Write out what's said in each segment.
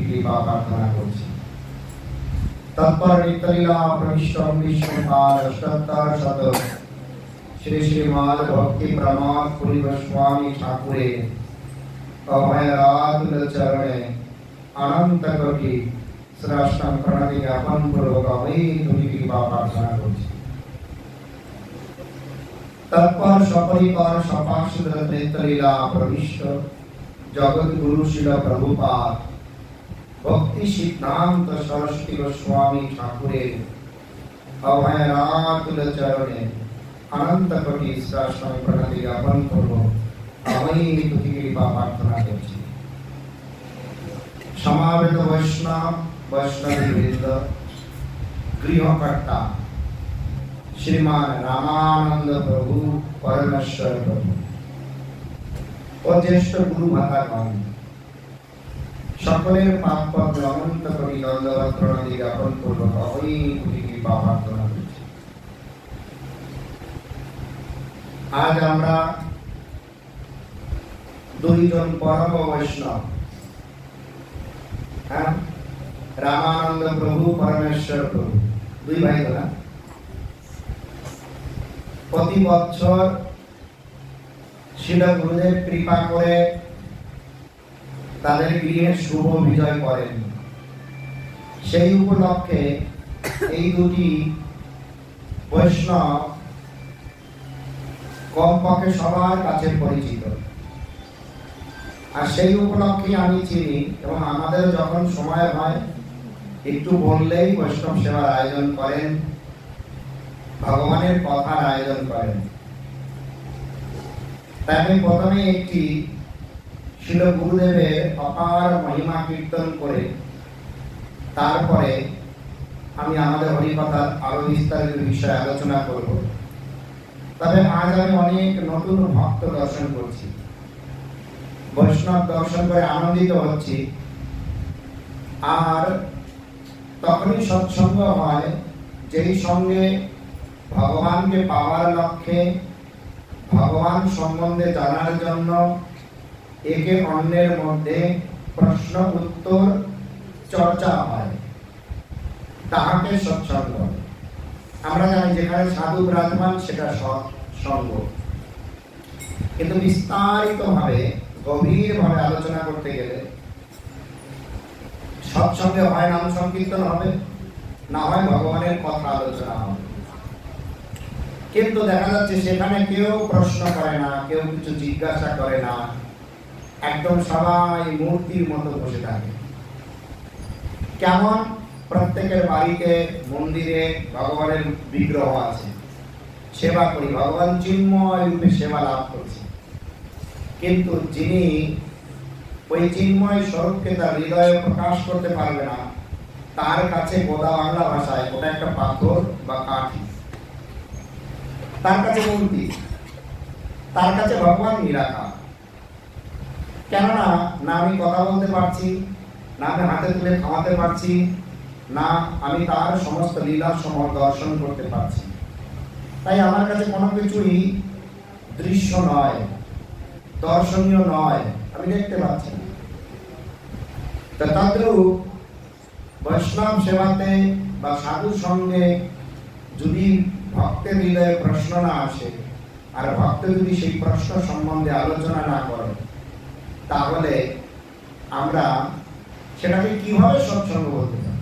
কৃপা প্রার্থনা করছি। তৎপর নিত্যলীলা প্রবিষ্টম বিষ্ণুপাদ অষ্টোত্তর শত শ্রী শ্রীমদ ভক্তি প্রমোদ পুরী গোস্বামী ঠাকুরের অভয়রাতুল চরণে অনন্ত কোটি শ্রেষ্ঠম প্রণতি জ্ঞাপন পূর্বক আমি তুমি কৃপা প্রার্থনা করছি। তৎপর সপরিকর সপার্ষদ নিত্যলীলা প্রবিষ্ট জগৎগুরু শিল প্রভুপাদ ভক্তি সিদ্ধান্ত সরস্বতী গোস্বামী ঠাকুরের অভয়রাতুল চরণে অনন্ত কোটি শ্রেষ্ঠম প্রণতি জ্ঞাপন পূর্বক আমি তুমি কৃপা প্রার্থনা করছি। সমাবেত বৈষ্ণব বৈষ্ণবীবৃন্দ, গৃহকর্তা শ্রীমান রামানন্দ প্রভু পরমেশ্বর প্রভু ও জ্যেষ্ঠ গুরু ভাতাগণ, সকলের পাপ পদ্ম অনন্ত কোটি দণ্ডবৎ প্রণতি জ্ঞাপন পূর্বক আমি তুমি কৃপা প্রার্থনা করছি। আজ আমরা দুইজন পরম বৈষ্ণব, রামানন্দ প্রভু পরমেশ্বর প্রভু, দুই ভাই না, প্রতি বছর শিল গুরুদেব কৃপা করে তাদের গৃহে শুভ বিজয় করেন। সেই উপলক্ষে এই দুটি বৈষ্ণব কমপক্ষে সবার কাছে পরিচিত, আর সেই উপলক্ষে আমি চিনি এবং আমাদের যখন সময় হয় একটু বললেই বৈষ্ণব সেবার আয়োজন করেন, ভগবানের কথার আয়োজন করেন। তাই আমি প্রথমে একটি শিল গুরুদেবের অপার মহিমা কীর্তন করে তারপরে আমি আমাদের হরিকথার আরো বিস্তারিত বিষয়ে আলোচনা করব। তবে আজ আমি অনেক নতুন ভক্ত দর্শন করছি, বৈষ্ণব দর্শন করে আনন্দিত হচ্ছি। আর তখনই সৎসঙ্গ হয় যেই সঙ্গে ভগবানকে পাওয়ার লক্ষ্যে, ভগবান সম্বন্ধে জানার জন্য একে অন্যের মধ্যে প্রশ্ন উত্তর চর্চা হয়, তাহাকে সৎসঙ্গ। আমরা জানি যেখানে সাধু বিরাজমান সেটা সৎসঙ্গ, কিন্তু বিস্তারিত ভাবে গভীর ভাবে আলোচনা করতে গেলে সৎসঙ্গে হয় নাম সংকীর্তন হবে, না হয় ভগবানের কথা আলোচনা হবে। কিন্তু দেখা যাচ্ছে সেখানে কেউ প্রশ্ন করে না, কেউ কিছু জিজ্ঞাসা করে না, একদম সবাই মূর্তির মতো বসে থাকে। কেমন প্রত্যেকের বাড়িতে মন্দিরে ভগবানের বিগ্রহ আছে, সেবা করি, ভগবান চিন্ময় রূপে সেবা লাভ করছে, কিন্তু যিনি ওই চিন্ময় স্বরূপকে তার হৃদয়ে প্রকাশ করতে পারবে না, তার কাছে গোদা বাংলা ভাষায় ওটা একটা পাথর বা কাঠি, তার কাছে মূর্তি, তার কাছে ভগবান নিরাকার। কেননা না আমি কথা বলতে পারছি, না আমি হাতে তুলে খাওয়াতে পারছি, না আমি তার সমস্ত লীলা সমূহ দর্শন করতে পারছি। তাই আমার কাছে কোনো কিছুই দৃশ্য নয়, দর্শনীয় নয়, আমি দেখতে পাচ্ছি না। তদ্রূপ বৈষ্ণব সেবাতে বা সাধু সঙ্গে যদি ভক্তের হৃদয়ে প্রশ্ন না আসে, আর ভক্ত যদি সেই প্রশ্ন সম্বন্ধে আলোচনা না করে, তাহলে আমরা সেটাকে কিভাবে সৎসঙ্গ বলতে পারি?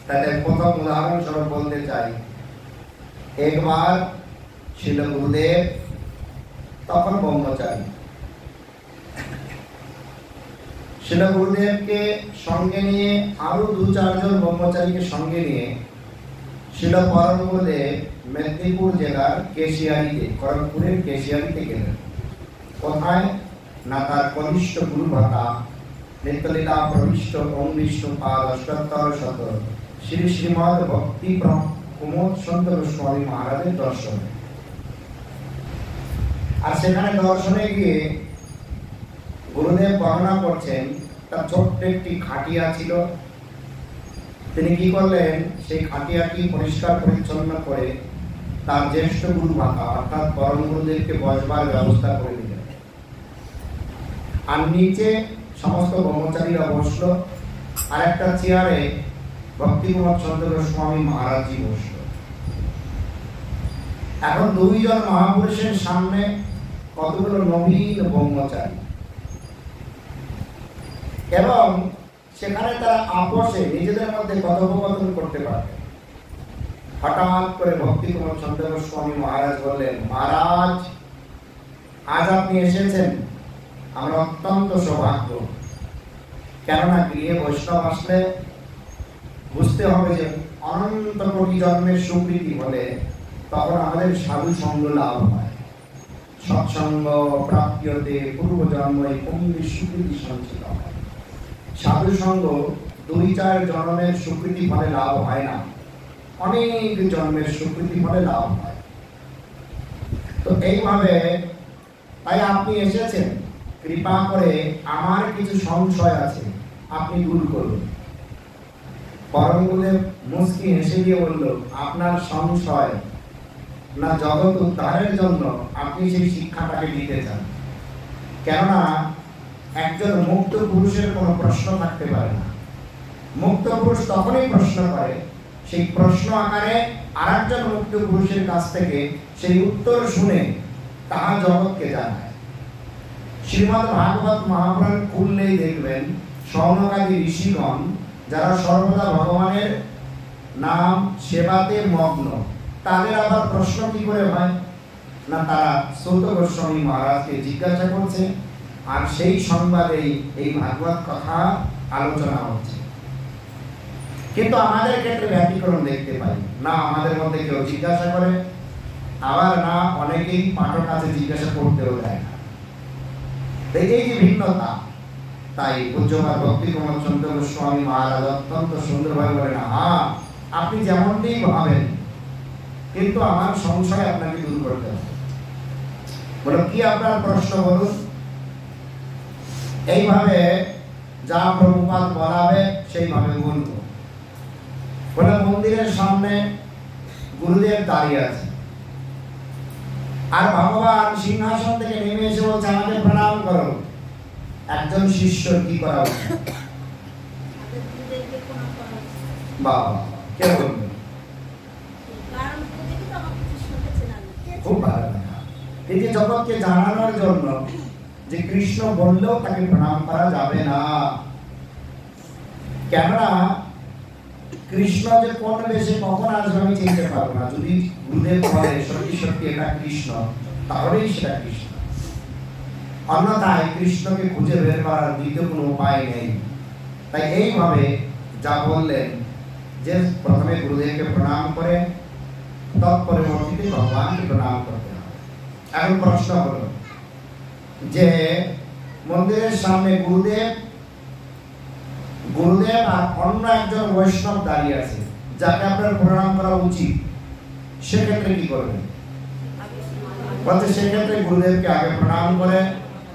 তাদের প্রথম উদাহরণস্বরূপ বলতে চাই, একবার শিল গুরুদেব তখন ব্রহ্মচারী, শিল গুরুদেবকে সঙ্গে নিয়ে আরো 2-4 জন ব্রহ্মচারীকে সঙ্গে নিয়ে শিল পরম গুরুদেব মেদিনীপুর জেলার কেশিয়ারিতে, খড়গপুরের কেশিয়ারিতে গেলেন। কোথায় না তার কনিষ্ঠ গুরু ভাতা নিত্যলীলা প্রবিষ্ট ওম বিষ্ণুপাদ অষ্টোত্তর শত শ্রী শ্রীমদ ভক্তি প্রমোদ সন্ত গোস্বামী মহারাজের দর্শনে। আর সেখানে দর্শনে গিয়ে গুরুদেব বর্ণনা করছেন তার ছোট্ট একটি খাটিয়া ছিল। তিনি কি করলেন, সেই খাটিয়াটি পরিষ্কার পরিচ্ছন্ন করে তার জ্যেষ্ঠ গুরু ভাতা অর্থাৎ পরম গুরুদেবকে বসবার ব্যবস্থা করে দিলেন। আর নিচে সমস্ত ব্রহ্মচারীরা বসলো, আর একটা চেয়ারে ভক্তিপ্রমোদ চন্দ্র গোস্বামী মহারাজজি বসলো। এখন দুইজন মহাপুরুষের সামনে কতগুলো নবীন ব্রহ্মচারী, এবং সেখানে তারা আপোষে নিজেদের মধ্যে কথোপকথন করতে পারবে। হঠাৎ করে ভক্তিপ্রমোদ চন্দ্র গোস্বামী মহারাজ বললেন, মহারাজ, আজ আপনি এসেছেন, আমরা অত্যন্ত সৌভাগ্য। কেননা গৃহে বৈষ্ণব আসলে বুঝতে হবে যে অনন্ত কোটি জন্মের স্বীকৃতি হলে তখন আমাদের সাধু সঙ্গ লাভ হয়। সৎসঙ্গ প্রাপ্যতে পূর্বজন্মে পুণ্যের স্বীকৃতি সঞ্চিত হয়। সাধু সঙ্গ 2-4 জন্মের স্বীকৃতি ফলে লাভ হয় না, অনেক জন্মের স্বীকৃতি ফলে লাভ হয়। তো এইভাবে তাই আপনি এসেছেন, কৃপা করে আমার কিছু সংশয় আছে, আপনি দূর করুন। পরম গুরুদেব মুস্কি হেসে দিয়ে বলল, আপনার সংশয় না জগৎ উদ্ধারের জন্য আপনি সেই শিক্ষাটাকে দিতে চান। কেননা একজন মুক্ত পুরুষের কোনো প্রশ্ন থাকতে পারে না। মুক্ত পুরুষ তখনই প্রশ্ন করে সেই প্রশ্ন আকারে আরেকজন মুক্ত পুরুষের কাছ থেকে সেই উত্তর শুনে তাহা জগৎকে জানায়। শ্রীমদ্ ভাগবত মহাপুরাণ খুললেই দেখবেন শৌনকাদি ঋষিগণ যারা সর্বদা ভগবানের নাম সেবাতে মগ্ন, তাদের আবার প্রশ্ন কি করে হয় না, তারা সৌত গোস্বামী মহারাজকে জিজ্ঞাসা করছে, আর সেই সংবাদেই এই ভাগবত কথা আলোচনা হচ্ছে। কিন্তু আমাদের ক্ষেত্রে ব্যতিক্রম দেখতে পাই না, আমাদের মধ্যে কেউ জিজ্ঞাসা করে, আবার না অনেকেই পাঠক কাছে জিজ্ঞাসা করতেও দেয় না। এই যে ভিন্নতা, তাই পূজ্যপাদ ভক্তিপ্রমোদ চন্দ্র গোস্বামী মহারাজ অত্যন্ত সুন্দরভাবে বলেন, হ্যাঁ আপনি যেমনটি ভাবেন, কিন্তু আমার সংশয় আপনাকে দূর করতে হবে। বলো কি আপনার প্রশ্ন বলুন। এইভাবে যা প্রভুপাদ বলাবে সেইভাবে বলবো। বলে মন্দিরের সামনে গুরুদেব দাঁড়িয়ে আছে, আর ভগবান সিংহাসন থেকে নেমে এসে বলছে, আমাকে প্রণাম করো। একজন শিষ্য কি করা উচিত? বাবা কে বলবেন? খুব ভালো কথা। এই যে জগৎকে জানানোর জন্য যে কৃষ্ণ বললেও তাকে প্রণাম করা যাবে না। কেননা কৃষ্ণ যে কোন বেশে কখন আসবে আমি চিনতে পারবো না। যদি গুরুদেব বলে সত্যি সত্যি এটা কৃষ্ণ, তাহলেই সেটা কৃষ্ণ। অন্যথায় কৃষ্ণকে খুঁজে বের করার দ্বিতীয় কোনো উপায় নেই। তাই এইভাবে যা বললেন যে প্রথমে গুরুদেবকে প্রণাম করে তৎপরবর্তীতে ভগবানকে প্রণাম করতে হবে। এখন প্রশ্ন হলো যে মন্দিরের সামনে গুরুদেব আর অন্য একজন বৈষ্ণব দাঁড়িয়ে আছে, যাকে আপনার প্রণাম করা উচিত, সেক্ষেত্রে কি করবেন? বলছে সেক্ষেত্রে গুরুদেবকে আগে প্রণাম করে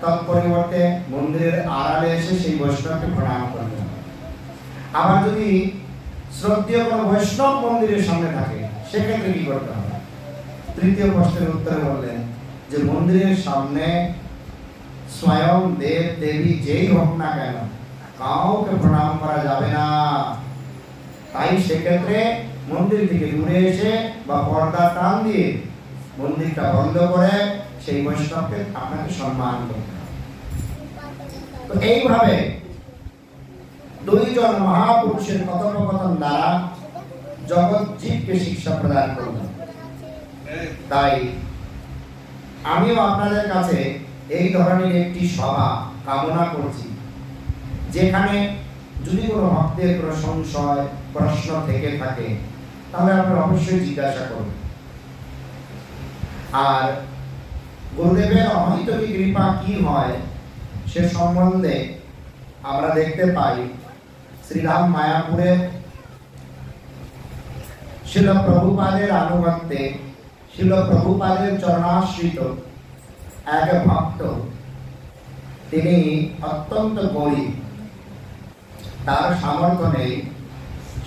তৎপরিবর্তে মন্দিরের আড়ালে এসে সেই বৈষ্ণবকে প্রণাম করতে হবে। আবার যদি শ্রদ্ধেয় কোনো বৈষ্ণব মন্দিরের সামনে থাকে, সেক্ষেত্রে কি করতে হবে? তৃতীয় প্রশ্নের উত্তরে বললেন যে মন্দিরের সামনে স্বয়ং দেব দেবী যেই হোক না কেন, কাউকে প্রণাম করা যাবে না। তাই সেক্ষেত্রে মন্দির থেকে দূরে এসে বা পর্দা টান দিয়ে মন্দিরটা বন্ধ করে সেই বৈষ্ণবকে আপনাকে সম্মান করতে হবে। তো এইভাবে দুইজন মহাপুরুষের কথোপকথন দ্বারা জগৎ জীবকে শিক্ষা প্রদান করলেন। তাই আমিও আপনাদের কাছে এই ধরনের একটি সভা কামনা করছি, যেখানে যদি কোনো ভক্তের কোনো সংশয় প্রশ্ন থেকে থাকে তাহলে আপনারা অবশ্যই জিজ্ঞাসা করবেন। আর গুরুদেবের অহৈতুকী কৃপা কি হয় সে সম্বন্ধে আমরা দেখতে পাই শ্রীরাম মায়াপুরে শিল প্রভুপাদের আনুগত্যে শিল প্রভুপাদের চরণাশ্রিত এক ভক্ত, তিনি অত্যন্ত গরিব, তার সামর্থ্য নেই।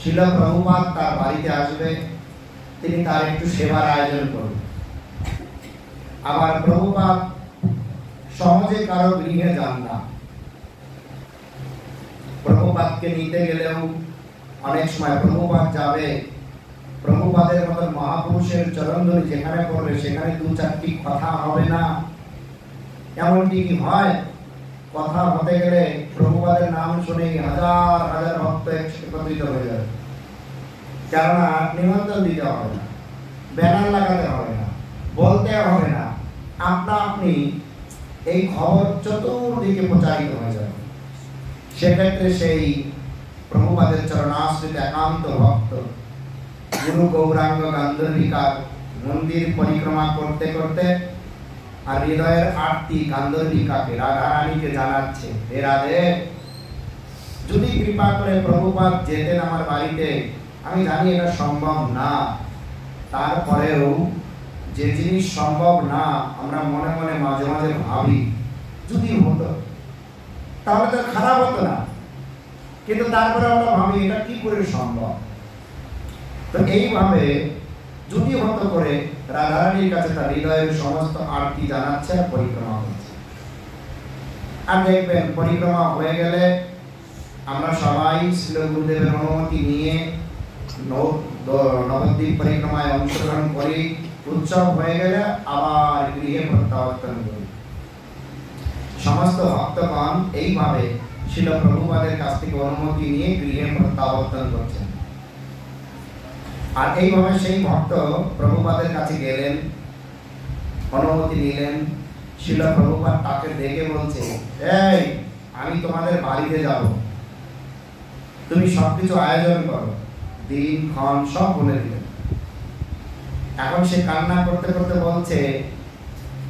শিল প্রভুপাদ তার বাড়িতে আসবে, তিনি তার একটু সেবার আয়োজন করবেন। আবার প্রভুপাদ সহজে কারো গৃহে যান না, প্রভুপাদকে নিতে গেলেও অনেক সময় প্রভুপাদ যাবে, প্রভুপাদের মতন মহাপুরুষের চরণধরি যেখানে পড়বে সেখানে দু চারটি কথা হবে না। এমনটি কি হয়, কথা হতে গেলে প্রভুপাদের নাম শুনে হাজার হাজার ভক্ত একত্রিত হয়ে যাবে। কেননা নিমন্ত্রণ দিতে হবে না, ব্যানার লাগাতে হবে না, বলতে হবে না, আপনা আপনি এই খবর চতুর্দিকে প্রচারিত হয়ে যাবে। সেক্ষেত্রে সেই প্রভুপাদের চরণাশ্রিত একান্ত ভক্ত গুরু গৌরাঙ্গ গান্ধর্বিকার মন্দির পরিক্রমা করতে করতে আর হৃদয়ের আরতি গান্ধর্বিকাকে রাধারানীকে জানাচ্ছে, হে রাধে, যদি কৃপা করে প্রভুপাদ যেতেন আমার বাড়িতে, আমি জানি এটা সম্ভব না, তারপরেও যে জিনিস সম্ভব না আমরা মনে মনে মাঝে মাঝে ভাবি, যদি হতো তাহলে তো খারাপ হতো না, কিন্তু তারপরে আমরা ভাবি এটা কি করে সম্ভব। তো এইভাবে যদি হতো করে রাধারানীর কাছে তার হৃদয়ের সমস্ত আরতি জানাচ্ছে আর পরিক্রমা হচ্ছে। আর দেখবেন পরিক্রমা হয়ে গেলে আমরা সবাই শ্রী গুরুদেবের অনুমতি নিয়ে নবদ্বীপ পরিক্রমায় অংশগ্রহণ করি, উৎসব হয়ে গেলে আবার গৃহে প্রত্যাবর্তন করি। সমস্ত ভক্তগণ এইভাবে শিল প্রভুপাদের কাছ থেকে অনুমতি নিয়ে গৃহে প্রত্যাবর্তন করছেন। আর এইভাবে সেই ভক্ত প্রভুপাদের কাছে গেলেন, অনুমতি নিলেন। শিল প্রভুপাদ তাকে দেখে বলছে, এই আমি তোমাদের বাড়িতে যাব, তুমি সবকিছু আয়োজন করো, দিন ক্ষণ সব বলে দিলেন। এখন সে কান্না করতে করতে বলছে,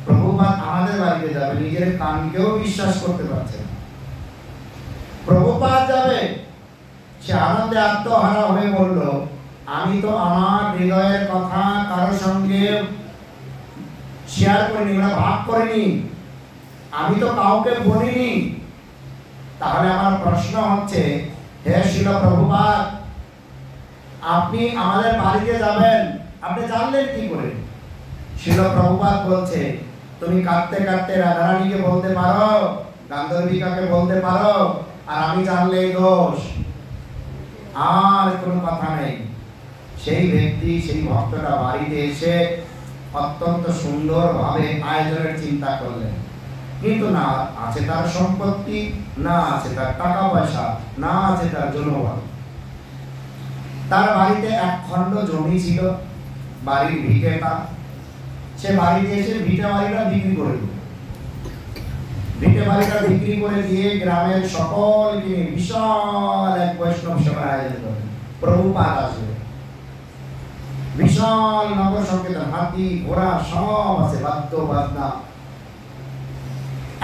প্রভুপাদ আমাদের বাড়িতে যাবে, নিজের কানকেও বিশ্বাস করতে পারছে না, প্রভুপাদ যাবে। সে আনন্দে আত্মহারা হয়ে বলল, আমি তো আমার হৃদয়ের কথা কারোর সঙ্গে শেয়ার করিনি, ভাগ করিনি, আমি তো কাউকে বলিনি। তাহলে আমার প্রশ্ন হচ্ছে, হে শিল প্রভুপাদ, আপনি আমাদের বাড়িতে যাবেন, আপনি জানলেন কি করে? শিল প্রভুপাদ বলছে, তুমি কাঁদতে কাঁদতে রাধারানীকে বলতে পারো, গান্ধর্বিকাকে বলতে পারো, আর আমি জানলেই দোষ, আর কোনো কথা নেই। সেই ব্যক্তি, সেই ভক্তটা বাড়িতে এসে অত্যন্ত সুন্দরভাবে আয়োজনের চিন্তা করলেন, কিন্তু না আছে তার সম্পত্তি, না আছে তার টাকা পয়সা, না আছে তার জনবল। তার বাড়িতে এক খণ্ড জমি ছিল, বাড়ির ভিটেটা। সে বাড়িতে এসে ভিটে বাড়িটা বিক্রি করে দিল। ভিটে বাড়িটা বিক্রি করে দিয়ে গ্রামের সকলকে বিশাল এক বৈষ্ণব সভার আয়োজন করে। প্রভুপাদ আসবে, বিশাল নগর সংকীর্তন, হাতি ঘোড়া সব আছে, বাদ্য বাজনা।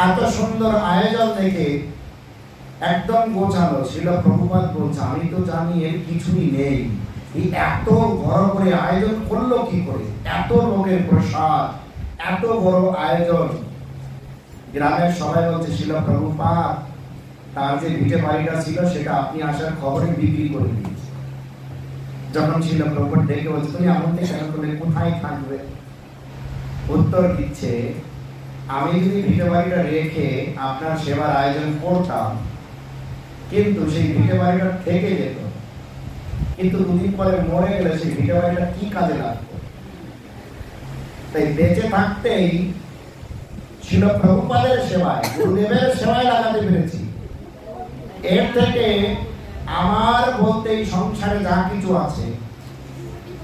এত সুন্দর আয়োজন দেখে একদম গোছালো। ছিল প্রভুপাদ বলছে, আমি তো জানি এর কিছুই নেই, এই এত বড় করে আয়োজন করলো কি করে, এত লোকের প্রসাদ, এত বড় আয়োজন। গ্রামের সবাই বলছে, ছিল প্রভুপাদ তার যে ভিটে বাড়িটা ছিল সেটা আপনি আসার খবরে বিক্রি করে দিয়েছে। যখন ছিল প্রভুপাদ দেখে বলছে, তুমি এমনটা কেন করলে, কোথায় থাকবে? উত্তর দিচ্ছে, আমি যদি ভিটে বাড়িটা রেখে আপনার সেবার আয়োজন করতাম, কিন্তু সেই ভিটে বাড়িটা থেকে যেত, কিন্তু দুদিন পরে মরে গেলে সেই ভিটে বাড়িটা কি কাজে লাগতো? তাই বেঁচে থাকতেই ছিল প্রভুপাদের সেবায়, গুরুদেবের সেবায় লাগাতে পেরেছি। এর থেকে আমার বলতে এই সংসারে যা কিছু আছে,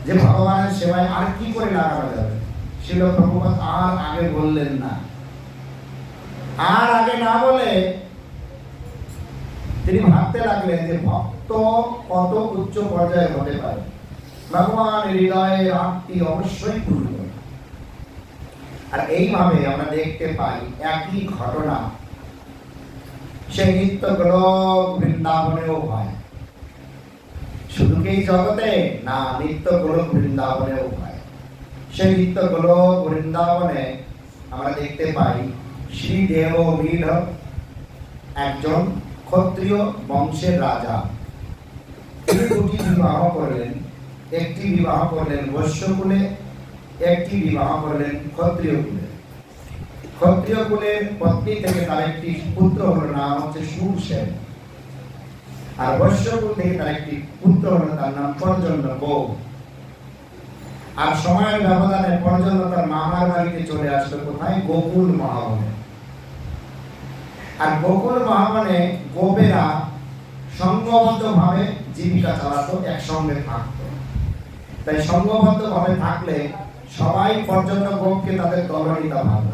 যে ভগবানের সেবায় আর কি করে লাগানো যাবে? ছিল প্রভুপাদ আর আগে বললেন না। আর আগে না বলে তিনি ভাবতে লাগলেন যে ভক্ত কত উচ্চ পর্যায়ে হতে পারে, ভগবান হৃদয়ে আত্মী অবশ্যই পূর্ণ। আর এইভাবে আমরা দেখতে পাই একই ঘটনা সেই নিত্য গোলক বৃন্দাবনেও হয়। শুধু কি এই জগতে না, নিত্য গোলক বৃন্দাবনেও হয়। সেই নিত্য গোলক বৃন্দাবনে আমরা দেখতে পাই শ্রীদেব মীর একজন ক্ষত্রিয় বংশের রাজা। তিনি দুটি বিবাহ করলেন, একটি বিবাহ করলেন বৈশ্য কুলে, একটি বিবাহ করলেন ক্ষত্রিয় কুলে। ক্ষত্রিয় কুলের পত্নী থেকে তার একটি পুত্র হল, নাম হচ্ছে সুরসেন। আর বৈশ্যকুল থেকে তার একটি পুত্র হলো, তার নাম পর্জন্য গোপ। আর সময়ের ব্যবধানে পর্জন্য তার মামার বাড়িতে চলে আসলো, কোথায়? গোকুল মহাবনে। আর গোকুল মহাবনে গোপেরা সংঘবদ্ধ ভাবে জীবিকা চালাতো, একসঙ্গে থাকতো। তাই সংঘবদ্ধ ভাবে থাকলে সবাই পর্যন্ত গোপকে তাদের দলনেতা ভাবত,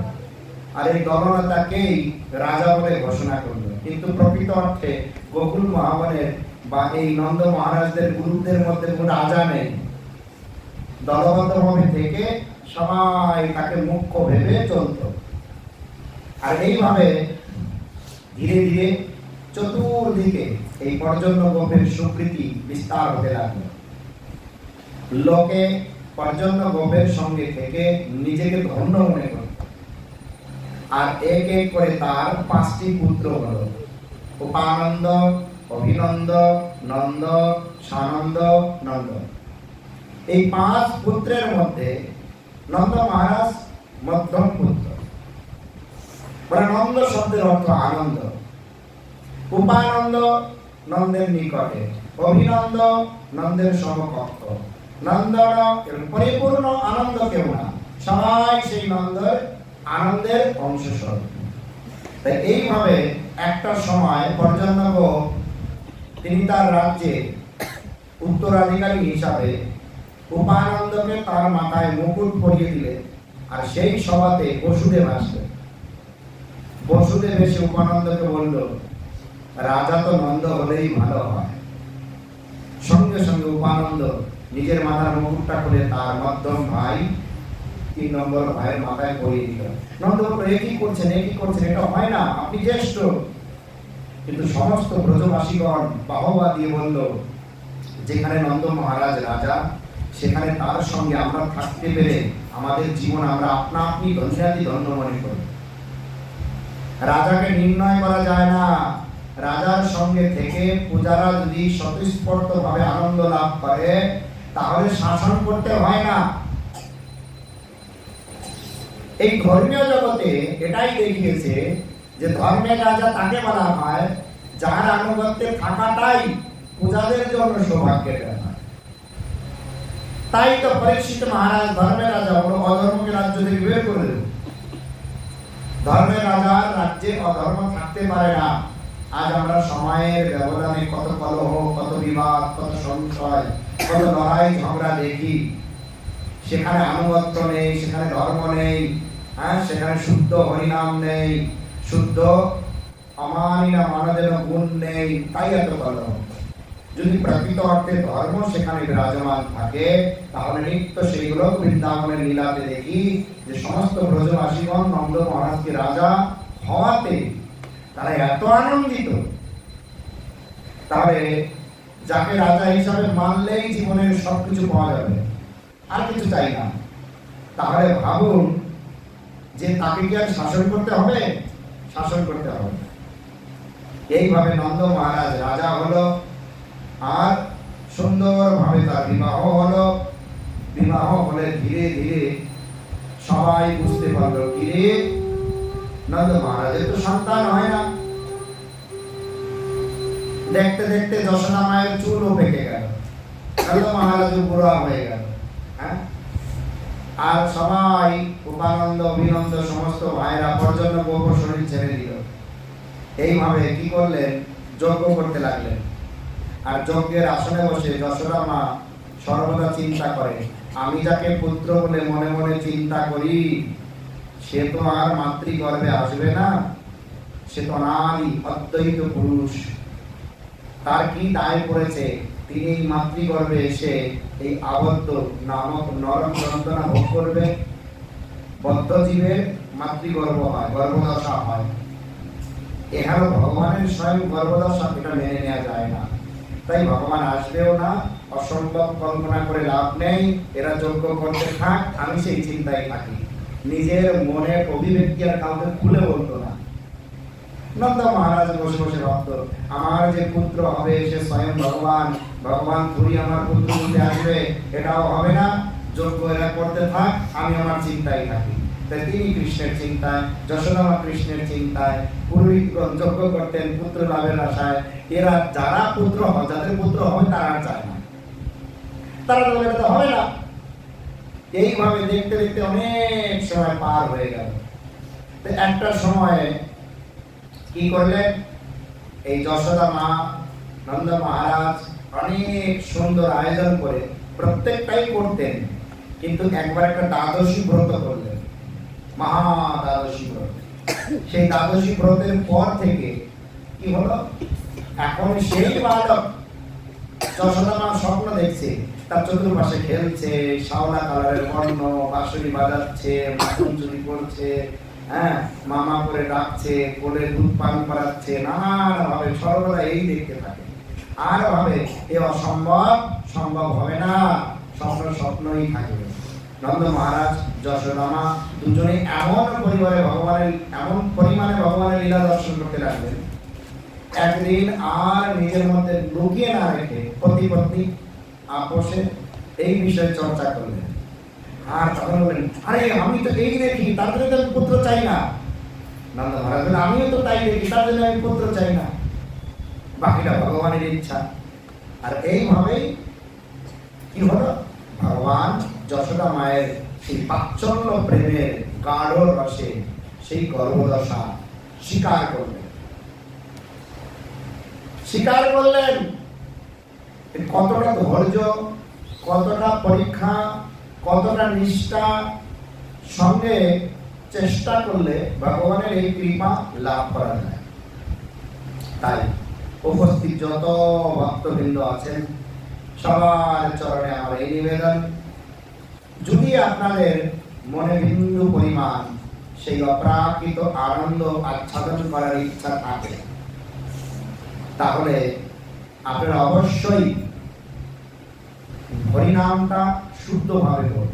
আর এই দলনেতাকেই রাজা বলে ঘোষণা করলো। কিন্তু প্রকৃত অর্থে গোকুল মহাবনের বা এই নন্দ মহারাজদের গ্রুপদের মধ্যে কোনো রাজা নেই। দলবদ্ধ ভাবে থেকে সবাই তাকে মুখ্য ভেবে চলত। আর এইভাবে ধীরে ধীরে চতুর্দিকে এই পর্জন্য গোপের স্বীকৃতি বিস্তার হতে লাগলো। লোকে পর্জন্য গোপের সঙ্গে থেকে নিজেকে ধন্য মনে করত। আর এক এক করে তার 5টি পুত্র হলো, উপানন্দ, অভিনন্দ, নন্দ, সানন্দ, নন্দ। এই 5 পুত্রের মধ্যে নন্দ মহারাজ মধ্যম পুত্র। নন্দ শব্দের অর্থ আনন্দ। উপানন্দ নন্দের নিকটে, অভিনন্দ নন্দের সমকক্ষ, নন্দন পরিপূর্ণ আনন্দ কেউ না, সবাই সেই নন্দের আনন্দের অংশস্বরূপ। তাই এইভাবে একটা সময় পর্জন্য গোপ তিনি তার রাজ্যে উত্তরাধিকারী হিসাবে উপানন্দকে তার মাথায় মুকুট পরিয়ে দিলেন। আর সেই সভাতে বসুদেব আসলেন। বসুদেব এসে উপানন্দকে বলল, রাজা তো নন্দ হলেই ভালো হয়। সঙ্গে সঙ্গে উপানন্দ নিজের মাথার মুকুটটা খুলে তার মধ্যম ভাই 3 নম্বর ভাইয়ের মাথায় পরিয়ে দিল। নন্দ বলল, একই করছেন, এটা হয় না, আপনি জ্যেষ্ঠ। কিন্তু সমস্ত ব্রজবাসীগণ বাহবা দিয়ে বলল, যেখানে নন্দ মহারাজ রাজা, সেখানে তার সঙ্গে আমরা থাকতে পেরে আমাদের জীবন আমরা আপনা আপনি ধন্যাতি ধন্য মনে করি। রাজাকে নির্ণয় করা যায় না। রাজার সঙ্গে থেকে পূজারা যদি স্বতঃস্ফূর্ত ভাবে আনন্দ লাভ করে, তাহলে শাসন করতে হয় না। এই ধর্মীয় জগতে এটাই দেখিয়েছে যে ধর্মের রাজা তাকে বলা হয় যার আনুগত্যে থাকাটাই পূজাদের জন্য সৌভাগ্যের ব্যাপার। তাই তো পরীক্ষিত মহারাজ ধর্মের রাজা বড় অধর্মকে রাজ্য থেকে বের করে দিল। ধর্মের রাজার রাজ্যে অধর্ম থাকতে পারে না। আজ আমরা সময়ের ব্যবধানে কত কলহ, কত বিবাদ, কত সংশয়, কত লড়াই ঝগড়া দেখি। সেখানে আনুগত্য নেই, সেখানে ধর্ম নেই, সেখানে শুদ্ধ হরিনাম নেই, শুদ্ধ অমানিনা মানদের গুণ নেই, তাই এত কলহ। যদি প্রকৃত অর্থে ধর্ম সেখানে বিরাজমান থাকে, তাহলে নিত্য সেইগুলো বৃন্দাবনের লীলাতে দেখি যে সমস্ত ব্রজবাসীগণ নন্দ মহারাজকে রাজা হওয়াতে তারা এত আনন্দিত। তাহলে যাকে রাজা হিসাবে মানলেই জীবনের সবকিছু পাওয়া যাবে, আর কিছু চাই না। তাহলে ভাবুন যে তাকে কি আর শাসন করতে হবে? শাসন করতে হবে। এইভাবে নন্দ মহারাজ রাজা হলো। আর সুন্দরভাবে তার বিবাহ হলো। বিবাহ হলে ধীরে ধীরে সবাই বুঝতে পারলো, কিরে নন্দ মহারাজের তো সন্তান হয় না। দেখতে দেখতে যশোদা মায়ের চুলও পেকে গেল, নন্দ মহারাজ বুড়া হয়ে গেল। আর সবাই উপানন্দ, অভিনন্দ সমস্ত ভাইরা পর্যন্ত গোপ শরীর ছেড়ে দিল। এইভাবে কি করলেন? যজ্ঞ করতে লাগলেন। আর যজ্ঞের আসনে বসে যশোদা মা সর্বদা চিন্তা করে, আমি যাকে পুত্র বলে মনে মনে চিন্তা করি, সে তো আর মাতৃগর্ভে আসবে না, সে তো নারী, অদ্বৈত পুরুষ। তার কি দায় পড়েছে তিনি মাতৃগর্ভে এসে এই আবদ্ধ নামক নরক যন্ত্রণা ভোগ করবে? বদ্ধ জীবের মাতৃগর্ভ হয়, গর্ভদশা হয়। এখানে ভগবানের স্বয়ং গর্ভদশা, এটা মেনে নেওয়া যায় না। তাই ভগবান আসবেও না, অসম্ভব কল্পনা করে লাভ নেই। এরা যজ্ঞ করতে থাক, আমি সেই চিন্তায় থাকি। নিজের মনের অভিব্যক্তি আর কাউকে খুলে বলতো না। নন্দ মহারাজ বসে বসে ভাবত, আমার যে পুত্র হবে সে স্বয়ং ভগবান, ভগবান থুরি আমার পুত্র বলতে আসবে, এটাও হবে না। যজ্ঞ এরা করতে থাক, আমি আমার চিন্তায় থাকি। তাই তিনি কৃষ্ণের চিন্তায়, যশোদামা কৃষ্ণের চিন্তায়, পুরোহিতগণ যজ্ঞ করতেন পুত্র লাভের আশায়। এরা যারা পুত্র হয়, যাদের পুত্র হবে তারা আর চায় না, তারা তো এটা তো হবে না। এইভাবে দেখতে দেখতে অনেক সময় পার হয়ে গেল। একটা সময়ে কি করলেন, এই যশোদা মা, নন্দ মহারাজ অনেক সুন্দর আয়োজন করে প্রত্যেকটাই করতেন, কিন্তু একবার একটা দ্বাদশী ব্রত করলেন, মহা দ্বাদশী ব্রত। সেই দ্বাদশী ব্রতের পর থেকে কি হলো, এখন সেই বালক যশোদা মা স্বপ্ন দেখছে, তার চতুর্পাশে খেলছে, শাওলা কালারের বর্ণ, বাঁশরি বাজাচ্ছে, মাখন চুরি করছে, হ্যাঁ, মামা করে ডাকছে, কোলে দুধ পান করাচ্ছে, নানান ভাবে সর্বদা এই দেখতে থাকে। আর ভাবে এ অসম্ভব, সম্ভব হবে না, স্বপ্নই থাকবে। নন্দ মহারাজ, যশোদা মা দুজনে এমন পরিমাণে ভগবানের লীলা দর্শন করতে লাগলেন। একদিন আর নিজের মধ্যে লুকিয়ে না রেখে পতি পত্নী আপোষে এই বিষয়ে চর্চা করলেন। আর তখন বললেন, আরে আমি তো এই দেখি, তার জন্য আমি পুত্র চাই না। নন্দ মহারাজ বললেন, আমিও তো তাই দেখি, তার জন্য আমি পুত্র চাই না, বাকিটা ভগবানের ইচ্ছা। আর এইভাবেই কি হলো, ভগবান যশোদা মায়ের সেই বাৎসল্য প্রেমের গাঢ় রসে সেই গর্ভদশা স্বীকার করলেন। কতটা ধৈর্য, কতটা পরীক্ষা, কতটা নিষ্ঠা সঙ্গে চেষ্টা করলে ভগবানের এই কৃপা লাভ করা যায়। তাই উপস্থিত যত ভক্তবৃন্দ আছেন সবার চরণে আমার এই নিবেদন, যদি আপনাদের মনে বিন্দু পরিমাণ সেই অপ্রাকৃত আনন্দ আচ্ছাদন করার ইচ্ছা থাকে, তাহলে আপনারা অবশ্যই হরিনামটা শুদ্ধভাবে করুন।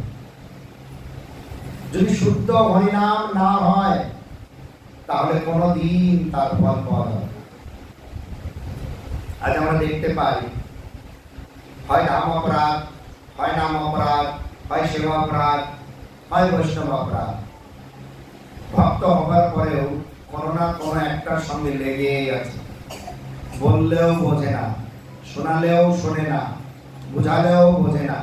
যদি শুদ্ধ হরিনাম না হয় তাহলে কোনদিন তার ফল পাওয়া যাবে না। আজ আমরা দেখতে পাই, হয় নাম অপরাধ, হয় নাম অপরাধ, হয় সেবা অপরাধ, হয় বৈষ্ণব অপরাধ। ভক্ত হবার পরেও কোনো না কোনো একটার সঙ্গে লেগে আছে, বললেও বোঝে না, শোনালেও শোনে না, বুঝালেও বোঝে না,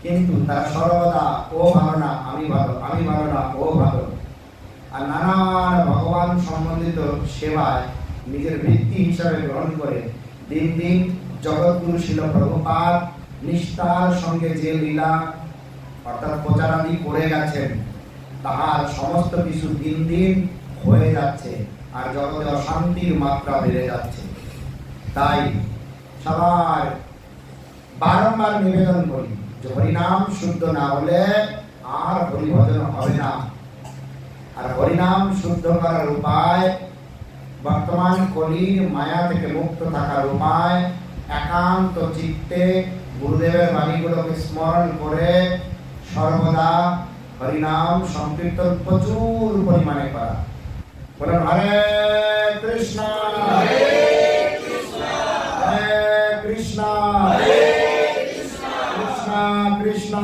কিন্তু তারা সর্বদা ও ভালো না, আমি ভালো, আমি ভালো না, ও ভালো। আর নানান ভগবান সম্বন্ধিত সেবায় নিজের বৃত্তি হিসাবে গ্রহণ করে দিন দিন জগৎগুরু শিল প্রভুপাদ নিষ্ঠার সঙ্গে যে লীলা অর্থাৎ প্রচারাদি করে গেছেন, তাহার সমস্ত কিছু দিন দিন হয়ে যাচ্ছে, আর জগতে অশান্তির মাত্রা বেড়ে যাচ্ছে। তাই সবার বারংবার নিবেদন করি যে হরিনাম শুদ্ধ না হলে আর হরিভজন হবে না। আর হরিনাম শুদ্ধ করার উপায়, বর্তমান কলির মায়া থেকে মুক্ত থাকার উপায়, একান্ত চিত্তে গুরুদেবের বাণীগুলোকে স্মরণ করে সর্বদা হরিনাম সংকীর্তন প্রচুর পরিমাণে করা। বলেন হরে কৃষ্ণ হরে কৃষ্ণ কৃষ্ণ কৃষ্ণ কৃষ্ণ